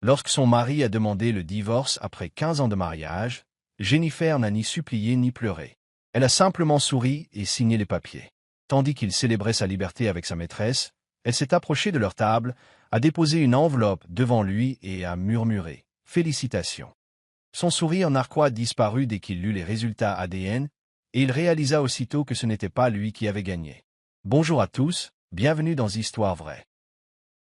Lorsque son mari a demandé le divorce après 15 ans de mariage, Jennifer n'a ni supplié ni pleuré. Elle a simplement souri et signé les papiers. Tandis qu'il célébrait sa liberté avec sa maîtresse, elle s'est approchée de leur table, a déposé une enveloppe devant lui et a murmuré « Félicitations ». Son sourire narquois disparut dès qu'il lut les résultats ADN, et il réalisa aussitôt que ce n'était pas lui qui avait gagné. Bonjour à tous, bienvenue dans Histoire vraie.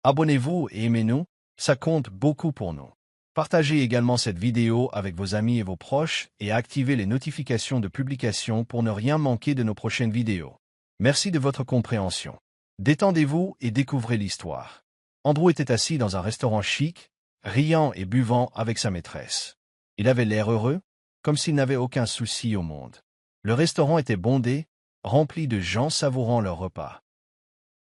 Abonnez-vous et aimez-nous, ça compte beaucoup pour nous. Partagez également cette vidéo avec vos amis et vos proches et activez les notifications de publication pour ne rien manquer de nos prochaines vidéos. Merci de votre compréhension. Détendez-vous et découvrez l'histoire. Andrew était assis dans un restaurant chic, riant et buvant avec sa maîtresse. Il avait l'air heureux, comme s'il n'avait aucun souci au monde. Le restaurant était bondé, rempli de gens savourant leur repas.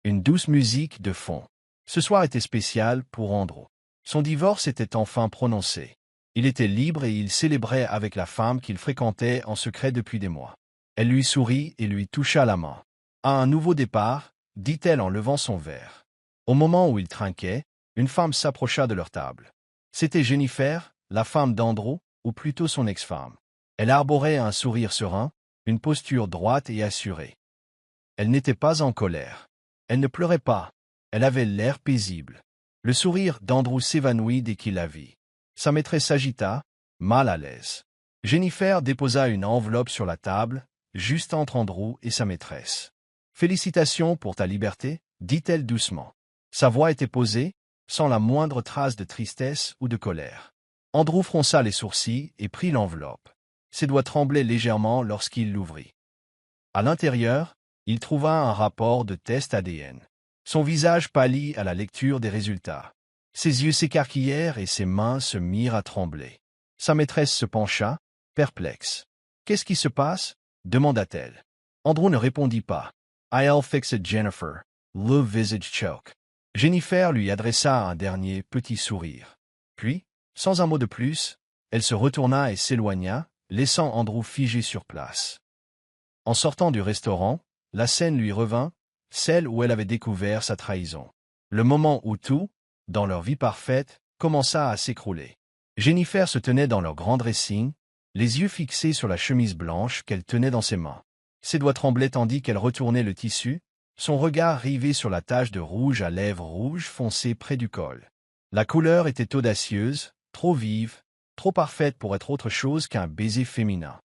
Une douce musique de fond. Ce soir était spécial pour Andrew. Son divorce était enfin prononcé. Il était libre et il célébrait avec la femme qu'il fréquentait en secret depuis des mois. Elle lui sourit et lui toucha la main. « À un nouveau départ », dit-elle en levant son verre. Au moment où il trinquait, une femme s'approcha de leur table. C'était Jennifer, la femme d'Andrew, ou plutôt son ex-femme. Elle arborait un sourire serein, une posture droite et assurée. Elle n'était pas en colère. Elle ne pleurait pas. Elle avait l'air paisible. Le sourire d'Andrew s'évanouit dès qu'il la vit. Sa maîtresse s'agita, mal à l'aise. Jennifer déposa une enveloppe sur la table, juste entre Andrew et sa maîtresse. « Félicitations pour ta liberté », dit-elle doucement. Sa voix était posée, sans la moindre trace de tristesse ou de colère. Andrew fronça les sourcils et prit l'enveloppe. Ses doigts tremblaient légèrement lorsqu'il l'ouvrit. À l'intérieur, il trouva un rapport de test ADN. Son visage pâlit à la lecture des résultats. Ses yeux s'écarquillèrent et ses mains se mirent à trembler. Sa maîtresse se pencha, perplexe. « Qu'est-ce qui se passe » demanda-t-elle. Andrew ne répondit pas. « I'll fix it, Jennifer », le visage choque. Jennifer lui adressa un dernier petit sourire. Puis, sans un mot de plus, elle se retourna et s'éloigna, laissant Andrew figé sur place. En sortant du restaurant, la scène lui revint, celle où elle avait découvert sa trahison. Le moment où tout, dans leur vie parfaite, commença à s'écrouler. Jennifer se tenait dans leur grand dressing, les yeux fixés sur la chemise blanche qu'elle tenait dans ses mains. Ses doigts tremblaient tandis qu'elle retournait le tissu, son regard rivé sur la tache de rouge à lèvres rouges foncé près du col. La couleur était audacieuse, trop vive, trop parfaite pour être autre chose qu'un baiser féminin.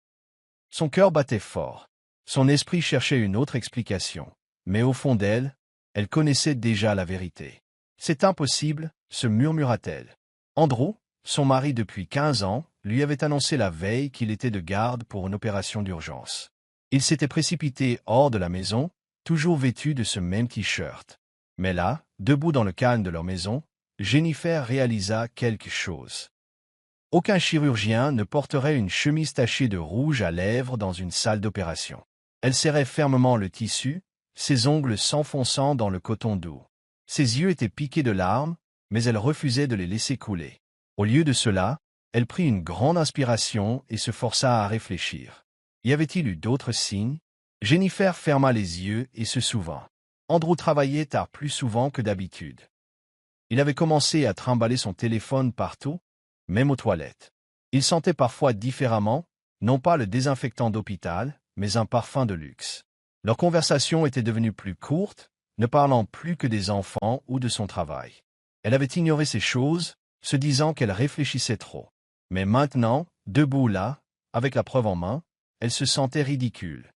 Son cœur battait fort. Son esprit cherchait une autre explication. Mais au fond d'elle, elle connaissait déjà la vérité. « C'est impossible », se murmura-t-elle. Andrew, son mari depuis 15 ans, lui avait annoncé la veille qu'il était de garde pour une opération d'urgence. Il s'était précipité hors de la maison, toujours vêtu de ce même t-shirt. Mais là, debout dans le calme de leur maison, Jennifer réalisa quelque chose. Aucun chirurgien ne porterait une chemise tachée de rouge à lèvres dans une salle d'opération. Elle serrait fermement le tissu, ses ongles s'enfonçant dans le coton doux. Ses yeux étaient piqués de larmes, mais elle refusait de les laisser couler. Au lieu de cela, elle prit une grande inspiration et se força à réfléchir. Y avait-il eu d'autres signes? Jennifer ferma les yeux et se souvint. Andrew travaillait tard plus souvent que d'habitude. Il avait commencé à trimballer son téléphone partout, même aux toilettes. Il sentait parfois différemment, non pas le désinfectant d'hôpital, mais un parfum de luxe. Leur conversation était devenue plus courte, ne parlant plus que des enfants ou de son travail. Elle avait ignoré ces choses, se disant qu'elle réfléchissait trop. Mais maintenant, debout là, avec la preuve en main, elle se sentait ridicule.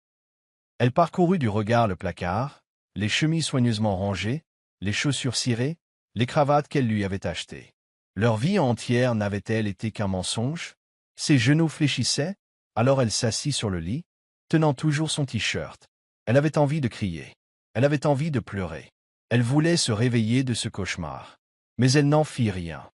Elle parcourut du regard le placard, les chemises soigneusement rangées, les chaussures cirées, les cravates qu'elle lui avait achetées. Leur vie entière n'avait-elle été qu'un mensonge? Ses genoux fléchissaient, alors elle s'assit sur le lit, tenant toujours son t-shirt. Elle avait envie de crier. Elle avait envie de pleurer. Elle voulait se réveiller de ce cauchemar. Mais elle n'en fit rien.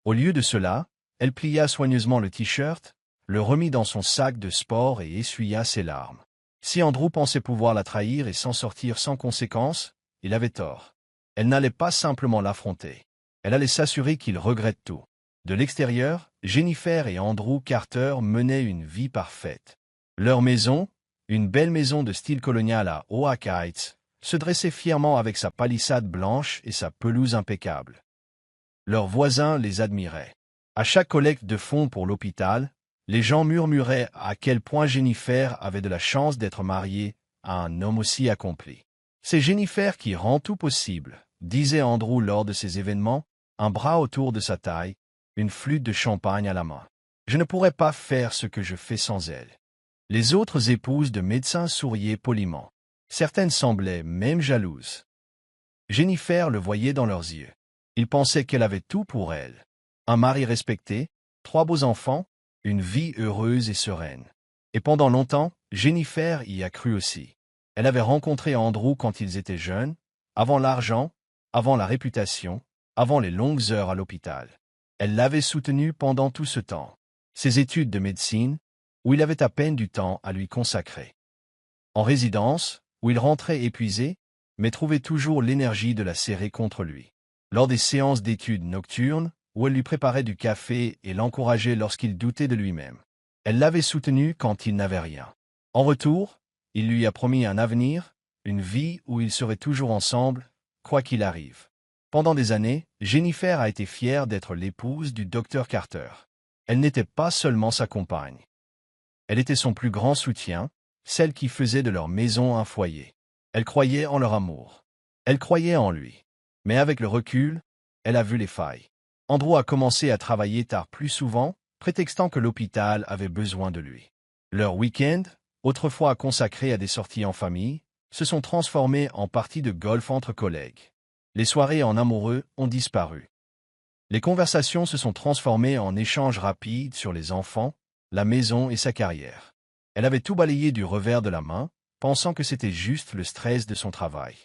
Au lieu de cela, elle plia soigneusement le t-shirt, le remit dans son sac de sport et essuya ses larmes. Si Andrew pensait pouvoir la trahir et s'en sortir sans conséquence, il avait tort. Elle n'allait pas simplement l'affronter. Elle allait s'assurer qu'il regrette tout. De l'extérieur, Jennifer et Andrew Carter menaient une vie parfaite. Leur maison, une belle maison de style colonial à Oak Heights, se dressait fièrement avec sa palissade blanche et sa pelouse impeccable. Leurs voisins les admiraient. À chaque collecte de fonds pour l'hôpital, les gens murmuraient à quel point Jennifer avait de la chance d'être mariée à un homme aussi accompli. C'est Jennifer qui rend tout possible, disait Andrew lors de ces événements, un bras autour de sa taille, une flûte de champagne à la main. Je ne pourrais pas faire ce que je fais sans elle. Les autres épouses de médecins souriaient poliment. Certaines semblaient même jalouses. Jennifer le voyait dans leurs yeux. Ils pensaient qu'elle avait tout pour elle. Un mari respecté, 3 beaux enfants, une vie heureuse et sereine. Et pendant longtemps, Jennifer y a cru aussi. Elle avait rencontré Andrew quand ils étaient jeunes, avant l'argent, avant la réputation, avant les longues heures à l'hôpital. Elle l'avait soutenu pendant tout ce temps. Ses études de médecine, où il avait à peine du temps à lui consacrer. En résidence, où il rentrait épuisé, mais trouvait toujours l'énergie de la serrer contre lui. Lors des séances d'études nocturnes, où elle lui préparait du café et l'encourageait lorsqu'il doutait de lui-même. Elle l'avait soutenu quand il n'avait rien. En retour, il lui a promis un avenir, une vie où ils seraient toujours ensemble, quoi qu'il arrive. Pendant des années, Jennifer a été fière d'être l'épouse du docteur Carter. Elle n'était pas seulement sa compagne. Elle était son plus grand soutien, celle qui faisait de leur maison un foyer. Elle croyait en leur amour. Elle croyait en lui. Mais avec le recul, elle a vu les failles. Andrew a commencé à travailler tard plus souvent, prétextant que l'hôpital avait besoin de lui. Leurs week-ends, autrefois consacrés à des sorties en famille, se sont transformés en parties de golf entre collègues. Les soirées en amoureux ont disparu. Les conversations se sont transformées en échanges rapides sur les enfants, la maison et sa carrière. Elle avait tout balayé du revers de la main, pensant que c'était juste le stress de son travail.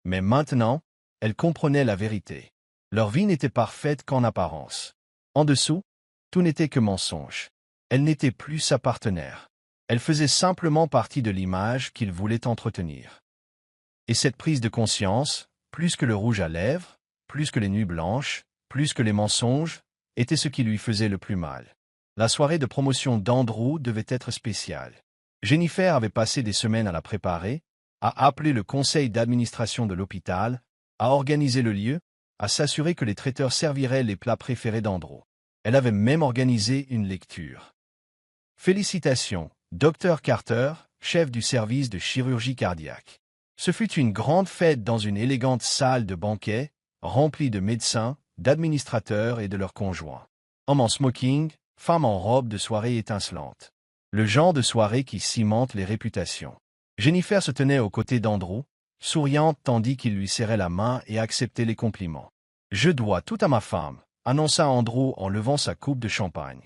Mais maintenant, elle comprenait la vérité. Leur vie n'était parfaite qu'en apparence. En dessous, tout n'était que mensonge. Elle n'était plus sa partenaire. Elle faisait simplement partie de l'image qu'il voulait entretenir. Et cette prise de conscience, plus que le rouge à lèvres, plus que les nuits blanches, plus que les mensonges, était ce qui lui faisait le plus mal. La soirée de promotion d'Andrew devait être spéciale. Jennifer avait passé des semaines à la préparer, à appeler le conseil d'administration de l'hôpital, à organiser le lieu, à s'assurer que les traiteurs serviraient les plats préférés d'Andrew. Elle avait même organisé une lecture. Félicitations, Dr Carter, chef du service de chirurgie cardiaque. Ce fut une grande fête dans une élégante salle de banquet, remplie de médecins, d'administrateurs et de leurs conjoints. Hommes en smoking, femmes en robe de soirée étincelante. Le genre de soirée qui cimente les réputations. Jennifer se tenait aux côtés d'Andrew, souriante tandis qu'il lui serrait la main et acceptait les compliments. « Je dois tout à ma femme », annonça Andrew en levant sa coupe de champagne.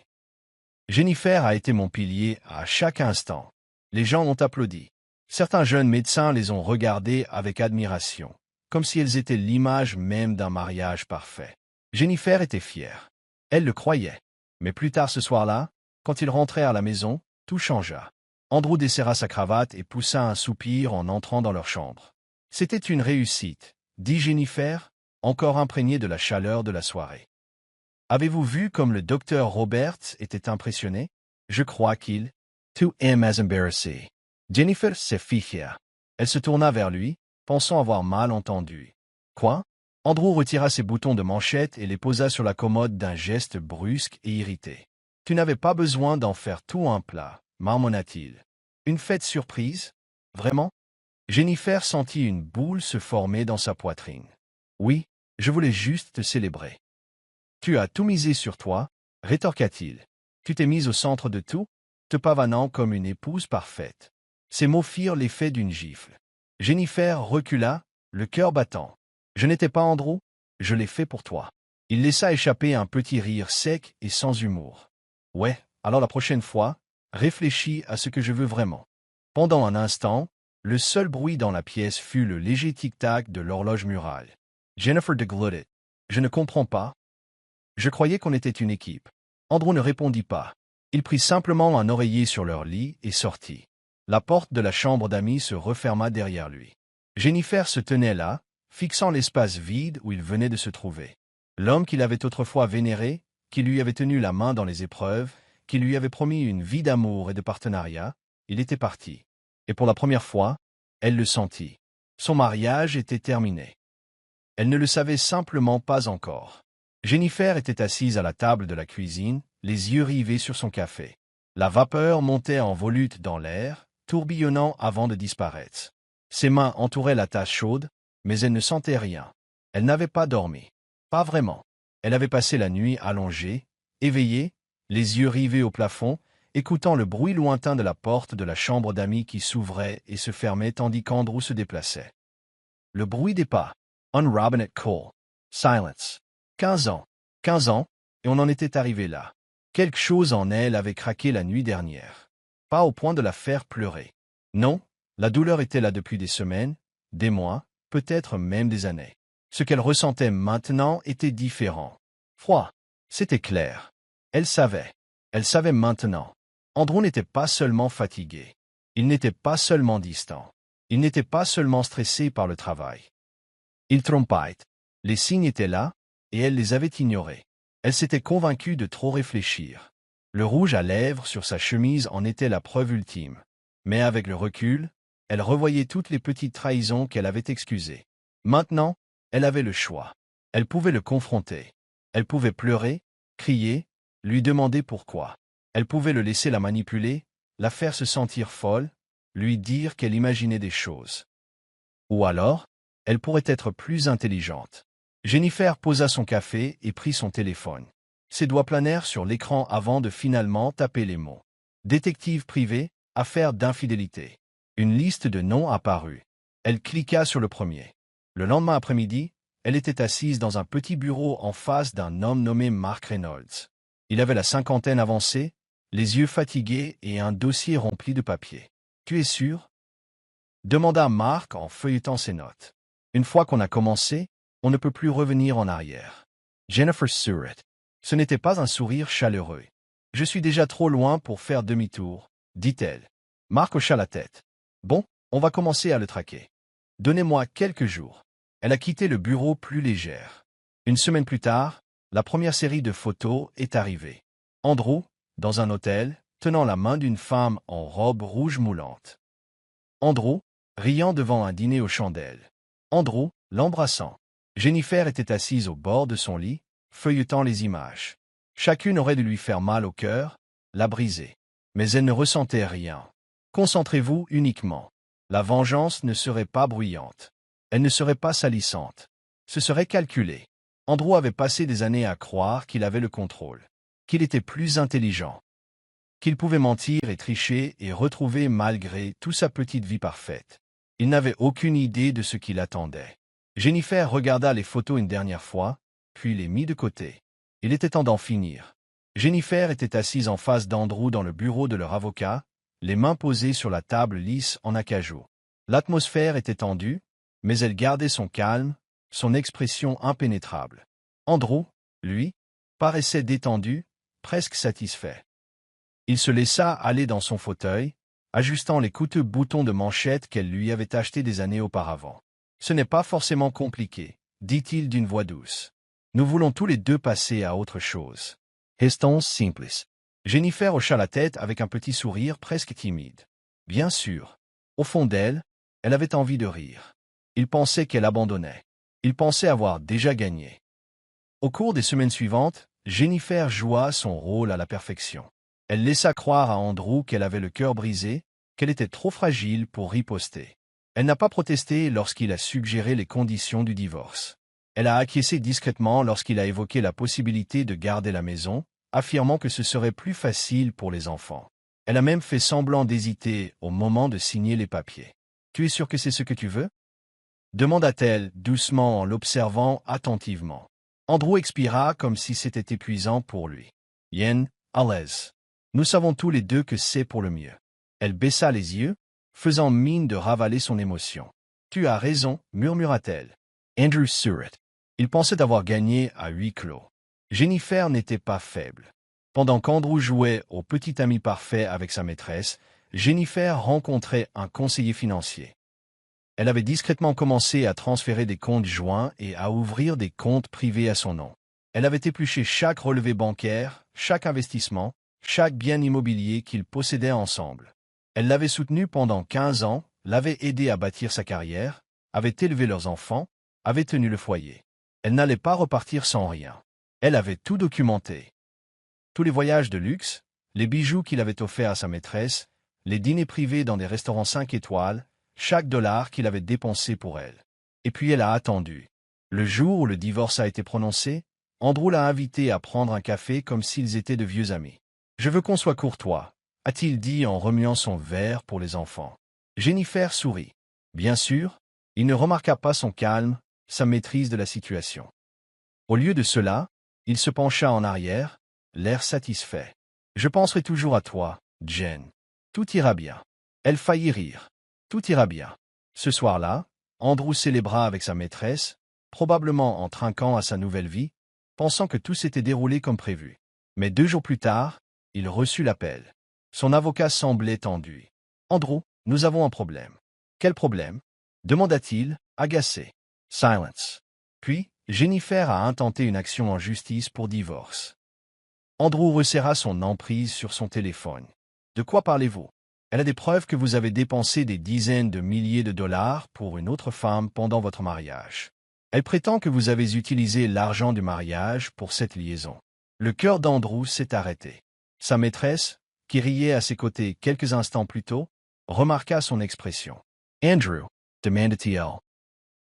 Jennifer a été mon pilier à chaque instant. Les gens ont applaudi. Certains jeunes médecins les ont regardés avec admiration, comme si elles étaient l'image même d'un mariage parfait. Jennifer était fière. Elle le croyait. Mais plus tard ce soir-là, quand ils rentrèrent à la maison, tout changea. Andrew desserra sa cravate et poussa un soupir en entrant dans leur chambre. C'était une réussite, dit Jennifer, encore imprégnée de la chaleur de la soirée. Avez-vous vu comme le docteur Roberts était impressionné? Je crois qu'il... To him as embarrassé. Jennifer s'est fichée. Elle se tourna vers lui, pensant avoir mal entendu. Quoi? Andrew retira ses boutons de manchette et les posa sur la commode d'un geste brusque et irrité. Tu n'avais pas besoin d'en faire tout un plat, marmonna-t-il. Une fête surprise? Vraiment? Jennifer sentit une boule se former dans sa poitrine. Oui, je voulais juste te célébrer. Tu as tout misé sur toi, rétorqua-t-il. Tu t'es mise au centre de tout, te pavanant comme une épouse parfaite. Ces mots firent l'effet d'une gifle. Jennifer recula, le cœur battant. Je n'étais pas Andrew, je l'ai fait pour toi. Il laissa échapper un petit rire sec et sans humour. Ouais, alors la prochaine fois, réfléchis à ce que je veux vraiment. Pendant un instant, le seul bruit dans la pièce fut le léger tic-tac de l'horloge murale. Jennifer déglutit. Je ne comprends pas. Je croyais qu'on était une équipe. Andrew ne répondit pas. Il prit simplement un oreiller sur leur lit et sortit. La porte de la chambre d'amis se referma derrière lui. Jennifer se tenait là, fixant l'espace vide où il venait de se trouver. L'homme qu'il avait autrefois vénéré, qui lui avait tenu la main dans les épreuves, qui lui avait promis une vie d'amour et de partenariat, il était parti. Et pour la première fois, elle le sentit. Son mariage était terminé. Elle ne le savait simplement pas encore. Jennifer était assise à la table de la cuisine, les yeux rivés sur son café. La vapeur montait en volute dans l'air, tourbillonnant avant de disparaître. Ses mains entouraient la tasse chaude, mais elle ne sentait rien. Elle n'avait pas dormi. Pas vraiment. Elle avait passé la nuit allongée, éveillée, les yeux rivés au plafond, écoutant le bruit lointain de la porte de la chambre d'amis qui s'ouvrait et se fermait tandis qu'Andrew se déplaçait. Le bruit des pas. On Robinette Cole. Silence. 15 ans. 15 ans, et on en était arrivé là. Quelque chose en elle avait craqué la nuit dernière. Pas au point de la faire pleurer. Non, la douleur était là depuis des semaines, des mois, peut-être même des années. Ce qu'elle ressentait maintenant était différent. Froid. C'était clair. Elle savait. Elle savait maintenant. Andrew n'était pas seulement fatigué. Il n'était pas seulement distant. Il n'était pas seulement stressé par le travail. Il trompait. Les signes étaient là, et elle les avait ignorés. Elle s'était convaincue de trop réfléchir. Le rouge à lèvres sur sa chemise en était la preuve ultime. Mais avec le recul, elle revoyait toutes les petites trahisons qu'elle avait excusées. Maintenant, elle avait le choix. Elle pouvait le confronter. Elle pouvait pleurer, crier, lui demander pourquoi. Elle pouvait le laisser la manipuler, la faire se sentir folle, lui dire qu'elle imaginait des choses. Ou alors, elle pourrait être plus intelligente. Jennifer posa son café et prit son téléphone. Ses doigts planèrent sur l'écran avant de finalement taper les mots. Détective privé, affaire d'infidélité. Une liste de noms apparut. Elle cliqua sur le premier. Le lendemain après-midi, elle était assise dans un petit bureau en face d'un homme nommé Mark Reynolds. Il avait la cinquantaine avancée, les yeux fatigués et un dossier rempli de papiers. « Tu es sûr ?» demanda Mark en feuilletant ses notes. « Une fois qu'on a commencé, on ne peut plus revenir en arrière. » Jennifer sourit. Ce n'était pas un sourire chaleureux. « Je suis déjà trop loin pour faire demi-tour, » dit-elle. Mark hocha la tête. « Bon, on va commencer à le traquer. Donnez-moi quelques jours. » Elle a quitté le bureau plus légère. Une semaine plus tard, la première série de photos est arrivée. Andrew, dans un hôtel, tenant la main d'une femme en robe rouge moulante. Andrew, riant devant un dîner aux chandelles. Andrew, l'embrassant. Jennifer était assise au bord de son lit, feuilletant les images. Chacune aurait dû lui faire mal au cœur, la briser. Mais elle ne ressentait rien. Concentrez-vous uniquement. La vengeance ne serait pas bruyante. Elle ne serait pas salissante. Ce serait calculé. Andrew avait passé des années à croire qu'il avait le contrôle, qu'il était plus intelligent, qu'il pouvait mentir et tricher et retrouver malgré toute sa petite vie parfaite. Il n'avait aucune idée de ce qui l'attendait. Jennifer regarda les photos une dernière fois, puis les mit de côté. Il était temps d'en finir. Jennifer était assise en face d'Andrew dans le bureau de leur avocat, les mains posées sur la table lisse en acajou. L'atmosphère était tendue, mais elle gardait son calme, son expression impénétrable. Andrew, lui, paraissait détendu, presque satisfait. Il se laissa aller dans son fauteuil, ajustant les coûteux boutons de manchette qu'elle lui avait achetés des années auparavant. « Ce n'est pas forcément compliqué, » dit-il d'une voix douce. « Nous voulons tous les deux passer à autre chose. Restons simples. » Jennifer hocha la tête avec un petit sourire presque timide. Bien sûr. Au fond d'elle, elle avait envie de rire. Il pensait qu'elle abandonnait. Il pensait avoir déjà gagné. Au cours des semaines suivantes, Jennifer joua son rôle à la perfection. Elle laissa croire à Andrew qu'elle avait le cœur brisé, qu'elle était trop fragile pour riposter. Elle n'a pas protesté lorsqu'il a suggéré les conditions du divorce. Elle a acquiescé discrètement lorsqu'il a évoqué la possibilité de garder la maison, affirmant que ce serait plus facile pour les enfants. Elle a même fait semblant d'hésiter au moment de signer les papiers. « Tu es sûr que c'est ce que tu veux ?» demanda-t-elle doucement en l'observant attentivement. Andrew expira comme si c'était épuisant pour lui. « Yen, à l'aise. Nous savons tous les deux que c'est pour le mieux. » Elle baissa les yeux, faisant mine de ravaler son émotion. « Tu as raison, murmura-t-elle. » Andrew sourit. Il pensait avoir gagné à huis clos. Jennifer n'était pas faible. Pendant qu'Andrew jouait au petit ami parfait avec sa maîtresse, Jennifer rencontrait un conseiller financier. Elle avait discrètement commencé à transférer des comptes joints et à ouvrir des comptes privés à son nom. Elle avait épluché chaque relevé bancaire, chaque investissement, chaque bien immobilier qu'ils possédaient ensemble. Elle l'avait soutenu pendant 15 ans, l'avait aidé à bâtir sa carrière, avait élevé leurs enfants, avait tenu le foyer. Elle n'allait pas repartir sans rien. Elle avait tout documenté. Tous les voyages de luxe, les bijoux qu'il avait offerts à sa maîtresse, les dîners privés dans des restaurants 5 étoiles, chaque dollar qu'il avait dépensé pour elle. Et puis elle a attendu. Le jour où le divorce a été prononcé, Andrew l'a invité à prendre un café comme s'ils étaient de vieux amis. « Je veux qu'on soit courtois », a-t-il dit en remuant son verre pour les enfants. Jennifer sourit. Bien sûr, il ne remarqua pas son calme, sa maîtrise de la situation. Au lieu de cela, il se pencha en arrière, l'air satisfait. « Je penserai toujours à toi, Jen. Tout ira bien. » Elle faillit rire. Tout ira bien. Ce soir-là, Andrew célébra avec sa maîtresse, probablement en trinquant à sa nouvelle vie, pensant que tout s'était déroulé comme prévu. Mais 2 jours plus tard, il reçut l'appel. Son avocat semblait tendu. « Andrew, nous avons un problème. »« Quel problème ?» demanda-t-il, agacé. Silence. Puis, Jennifer a intenté une action en justice pour divorce. Andrew resserra son emprise sur son téléphone. « De quoi parlez-vous ? Elle a des preuves que vous avez dépensé des dizaines de milliers de dollars pour une autre femme pendant votre mariage. Elle prétend que vous avez utilisé l'argent du mariage pour cette liaison. » Le cœur d'Andrew s'est arrêté. Sa maîtresse, qui riait à ses côtés quelques instants plus tôt, remarqua son expression. « Andrew » demanda-t-il.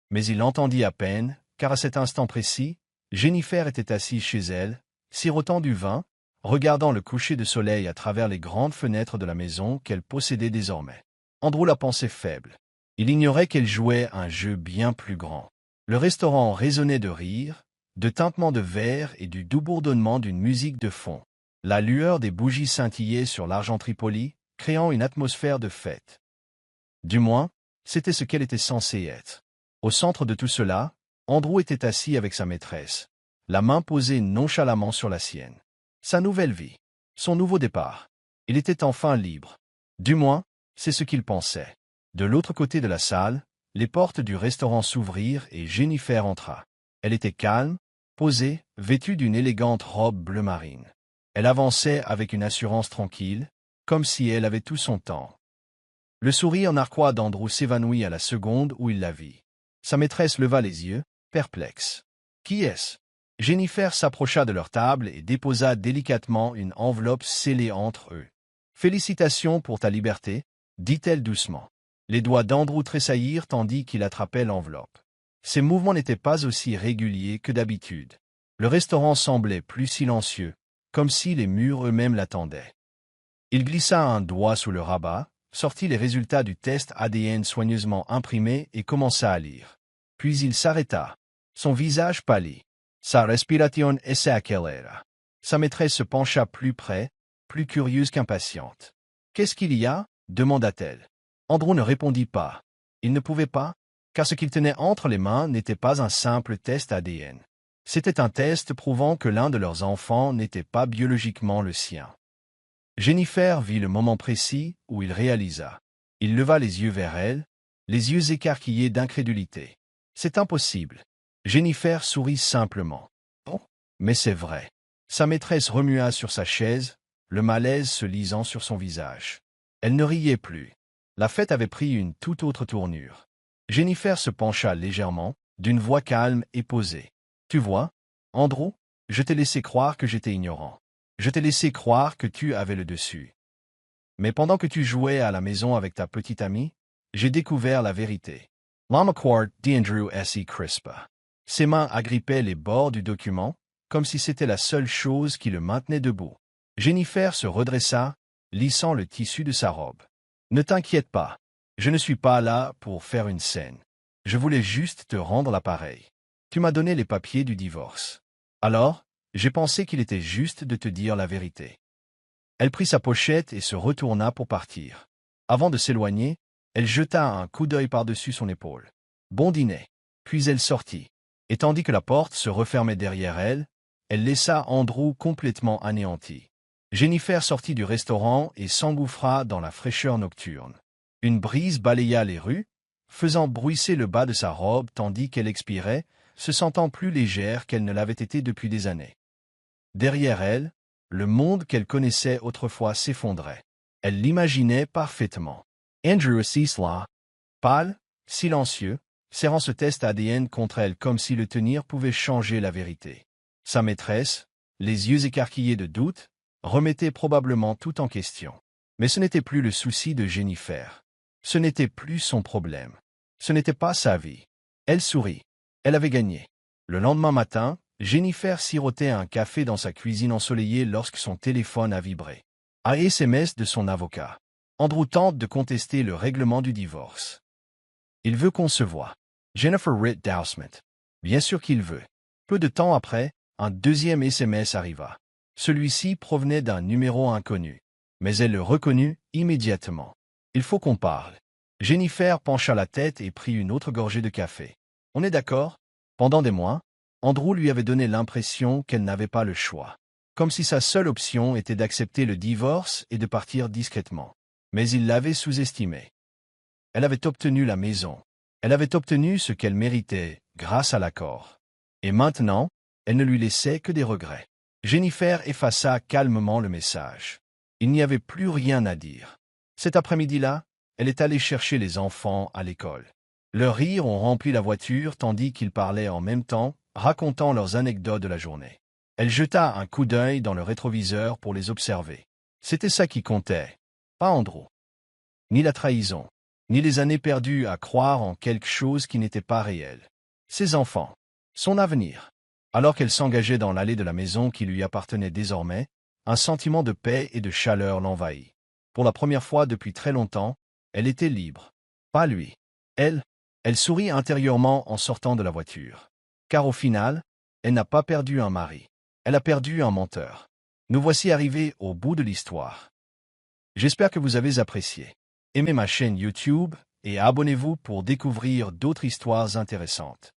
Mais il l'entendit à peine, car à cet instant précis, Jennifer était assise chez elle, sirotant du vin, regardant le coucher de soleil à travers les grandes fenêtres de la maison qu'elle possédait désormais. Andrew la pensait faible. Il ignorait qu'elle jouait un jeu bien plus grand. Le restaurant résonnait de rires, de tintements de verre et du doux bourdonnement d'une musique de fond. La lueur des bougies scintillait sur l'argenterie polie, créant une atmosphère de fête. Du moins, c'était ce qu'elle était censée être. Au centre de tout cela, Andrew était assis avec sa maîtresse, la main posée nonchalamment sur la sienne. Sa nouvelle vie. Son nouveau départ. Il était enfin libre. Du moins, c'est ce qu'il pensait. De l'autre côté de la salle, les portes du restaurant s'ouvrirent et Jennifer entra. Elle était calme, posée, vêtue d'une élégante robe bleu marine. Elle avançait avec une assurance tranquille, comme si elle avait tout son temps. Le sourire narquois d'Andrew s'évanouit à la seconde où il la vit. Sa maîtresse leva les yeux, perplexe. « Qui est-ce » Jennifer s'approcha de leur table et déposa délicatement une enveloppe scellée entre eux. « Félicitations pour ta liberté » dit-elle doucement. Les doigts d'Andrew tressaillirent tandis qu'il attrapait l'enveloppe. Ses mouvements n'étaient pas aussi réguliers que d'habitude. Le restaurant semblait plus silencieux, comme si les murs eux-mêmes l'attendaient. Il glissa un doigt sous le rabat, sortit les résultats du test ADN soigneusement imprimés et commença à lire. Puis il s'arrêta. Son visage pâlit. Sa respiration s'accéléra. Sa maîtresse se pencha plus près, plus curieuse qu'impatiente. « Qu'est-ce qu'il y a » demanda-t-elle. Andrew ne répondit pas. Il ne pouvait pas, car ce qu'il tenait entre les mains n'était pas un simple test ADN. C'était un test prouvant que l'un de leurs enfants n'était pas biologiquement le sien. Jennifer vit le moment précis où il réalisa. Il leva les yeux vers elle, les yeux écarquillés d'incrédulité. « C'est impossible. » Jennifer sourit simplement. « Oh, mais c'est vrai. » Sa maîtresse remua sur sa chaise, le malaise se lisant sur son visage. Elle ne riait plus. La fête avait pris une toute autre tournure. Jennifer se pencha légèrement, d'une voix calme et posée. « Tu vois, Andrew, je t'ai laissé croire que j'étais ignorant. Je t'ai laissé croire que tu avais le dessus. Mais pendant que tu jouais à la maison avec ta petite amie, j'ai découvert la vérité. » L'amaquart d'Andrew S. Crispa. Ses mains agrippaient les bords du document, comme si c'était la seule chose qui le maintenait debout. Jennifer se redressa, lissant le tissu de sa robe. « Ne t'inquiète pas, je ne suis pas là pour faire une scène. Je voulais juste te rendre l'appareil. Tu m'as donné les papiers du divorce. Alors, j'ai pensé qu'il était juste de te dire la vérité. » Elle prit sa pochette et se retourna pour partir. Avant de s'éloigner, elle jeta un coup d'œil par-dessus son épaule. « Bon dîner. » Puis elle sortit. Et tandis que la porte se refermait derrière elle, elle laissa Andrew complètement anéanti. Jennifer sortit du restaurant et s'engouffra dans la fraîcheur nocturne. Une brise balaya les rues, faisant bruisser le bas de sa robe tandis qu'elle expirait, se sentant plus légère qu'elle ne l'avait été depuis des années. Derrière elle, le monde qu'elle connaissait autrefois s'effondrait. Elle l'imaginait parfaitement. Andrew assis là, pâle, silencieux, serrant ce test ADN contre elle comme si le tenir pouvait changer la vérité. Sa maîtresse, les yeux écarquillés de doute, remettait probablement tout en question. Mais ce n'était plus le souci de Jennifer. Ce n'était plus son problème. Ce n'était pas sa vie. Elle sourit. Elle avait gagné. Le lendemain matin, Jennifer sirotait un café dans sa cuisine ensoleillée lorsque son téléphone a vibré. Un SMS de son avocat. Andrew tente de contester le règlement du divorce. Il veut qu'on se voie. Jennifer Ritt Dousmith. Bien sûr qu'il veut. Peu de temps après, un deuxième SMS arriva. Celui-ci provenait d'un numéro inconnu. Mais elle le reconnut immédiatement. Il faut qu'on parle. Jennifer pencha la tête et prit une autre gorgée de café. On est d'accord? Pendant des mois, Andrew lui avait donné l'impression qu'elle n'avait pas le choix. Comme si sa seule option était d'accepter le divorce et de partir discrètement. Mais il l'avait sous-estimé. Elle avait obtenu la maison. Elle avait obtenu ce qu'elle méritait, grâce à l'accord. Et maintenant, elle ne lui laissait que des regrets. Jennifer effaça calmement le message. Il n'y avait plus rien à dire. Cet après-midi-là, elle est allée chercher les enfants à l'école. Leurs rires ont rempli la voiture tandis qu'ils parlaient en même temps, racontant leurs anecdotes de la journée. Elle jeta un coup d'œil dans le rétroviseur pour les observer. C'était ça qui comptait, pas Andrew. Ni la trahison, ni les années perdues à croire en quelque chose qui n'était pas réel. Ses enfants, son avenir. Alors qu'elle s'engageait dans l'allée de la maison qui lui appartenait désormais, un sentiment de paix et de chaleur l'envahit. Pour la première fois depuis très longtemps, elle était libre. Pas lui. Elle sourit intérieurement en sortant de la voiture. Car au final, elle n'a pas perdu un mari. Elle a perdu un menteur. Nous voici arrivés au bout de l'histoire. J'espère que vous avez apprécié. Aimez ma chaîne YouTube et abonnez-vous pour découvrir d'autres histoires intéressantes.